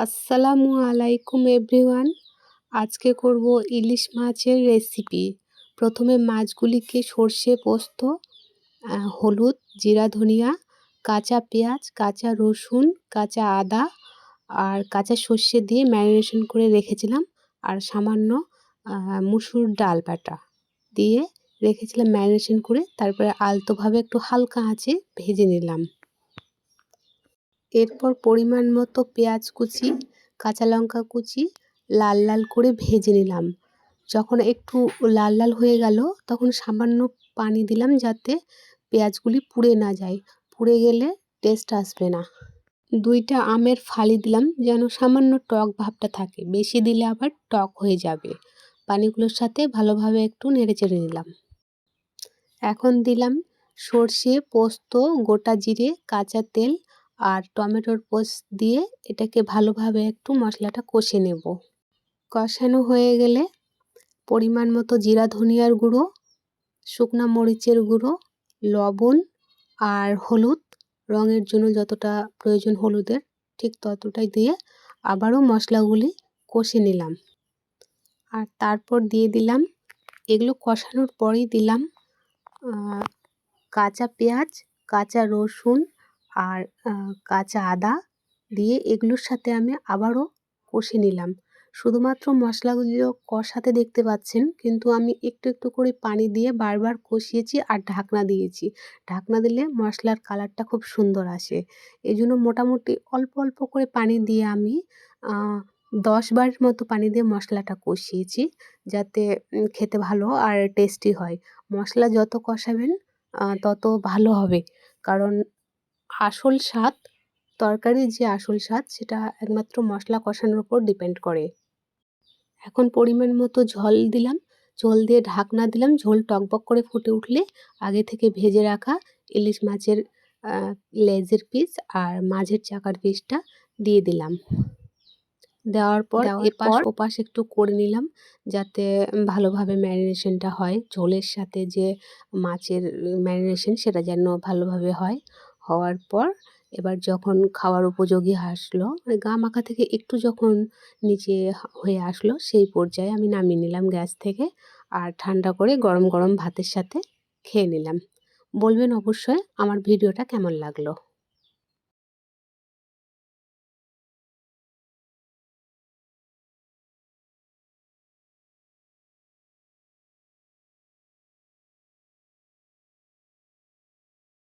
আসসালামু আলাইকুম এভরিওয়ান। আজকে করব ইলিশ মাছের রেসিপি। প্রথমে মাছগুলিকে সর্ষে পোস্ত, হলুদ, জিরা, ধনিয়া, কাঁচা পেঁয়াজ, কাঁচা রসুন, কাঁচা আদা আর কাঁচা সর্ষে দিয়ে ম্যারিনেশন করে রেখেছিলাম। আর সামান্য মুসুর ডাল বাটা দিয়ে রেখেছিলাম ম্যারিনেশন করে। তারপরে আলতোভাবে একটু হালকা আঁচে ভেজে নিলাম। এরপর পরিমাণ মতো পেঁয়াজ কুচি, কাঁচা লঙ্কা কুচি লাল লাল করে ভেজে নিলাম। যখন একটু লাল লাল হয়ে গেল তখন সামান্য পানি দিলাম যাতে পেঁয়াজগুলি পুড়ে না যায়। পুড়ে গেলে টেস্ট আসবে না। 2টা আমের ফালি দিলাম যেন সামান্য টক ভাবটা থাকে, বেশি দিলে আবার টক হয়ে যাবে। পানিগুলোর সাথে ভালোভাবে একটু নেড়েচেড়ে নিলাম। এখন দিলাম সর্ষে, পোস্ত, গোটা জিরে, কাঁচা তেল আর টমেটোর পেস্ট দিয়ে এটাকে ভালোভাবে একটু মশলাটা কষে নেব। কষানো হয়ে গেলে পরিমাণ মতো জিরা ধনিয়ার গুঁড়ো, শুকনো মরিচের গুঁড়ো, লবণ আর হলুদ, রঙের জন্য যতটা প্রয়োজন হলুদের ঠিক ততটাই দিয়ে আবারও মশলাগুলি কষে নিলাম। আর তারপর দিয়ে দিলাম, এগুলো কষানোর পরেই দিলাম কাঁচা পেঁয়াজ, কাঁচা রসুন আর কাঁচা আদা দিয়ে এগুলোর সাথে আমি আবারও কষে নিলাম। শুধুমাত্র মশলাগুলো কষাতে দেখতে পাচ্ছেন, কিন্তু আমি একটু একটু করে পানি দিয়ে বারবার কষিয়েছি আর ঢাকনা দিয়েছি। ঢাকনা দিলে মশলার কালারটা খুব সুন্দর আসে। এই জন্য মোটামুটি অল্প অল্প করে পানি দিয়ে আমি 10 বারের মতো পানি দিয়ে মশলাটা কষিয়েছি, যাতে খেতে ভালো আর টেস্টি হয়। মশলা যত কষাবেন তত ভালো হবে, কারণ আসল স্বাদ, তরকারির যে আসল স্বাদ সেটা একমাত্র মশলা কষানোর উপর ডিপেন্ড করে। এখন পরিমাণ মতো ঝোল দিলাম, ঝোল দিয়ে ঢাকনা দিলাম। ঝোল টকবক করে ফুটে উঠলে আগে থেকে ভেজে রাখা ইলিশ মাছের লেজের পিস আর মাঝের চাকার পিসটা দিয়ে দিলাম। দেওয়ার পর এপাশ ওপাশ একটু করে নিলাম যাতে ভালোভাবে ম্যারিনেশনটা হয়। ঝোলের সাথে যে মাছের ম্যারিনেশন সেটা যেন ভালোভাবে হয়। হওয়ার পর এবার যখন খাওয়ার উপযোগী আসলো, মানে গা মাখা থেকে একটু যখন নিচে হয়ে আসলো, সেই পর্যায়ে আমি নামিয়ে নিলাম গ্যাস থেকে আর ঠান্ডা করে গরম গরম ভাতের সাথে খেয়ে নিলাম। বলবেন অবশ্যই আমার ভিডিওটা কেমন লাগলো।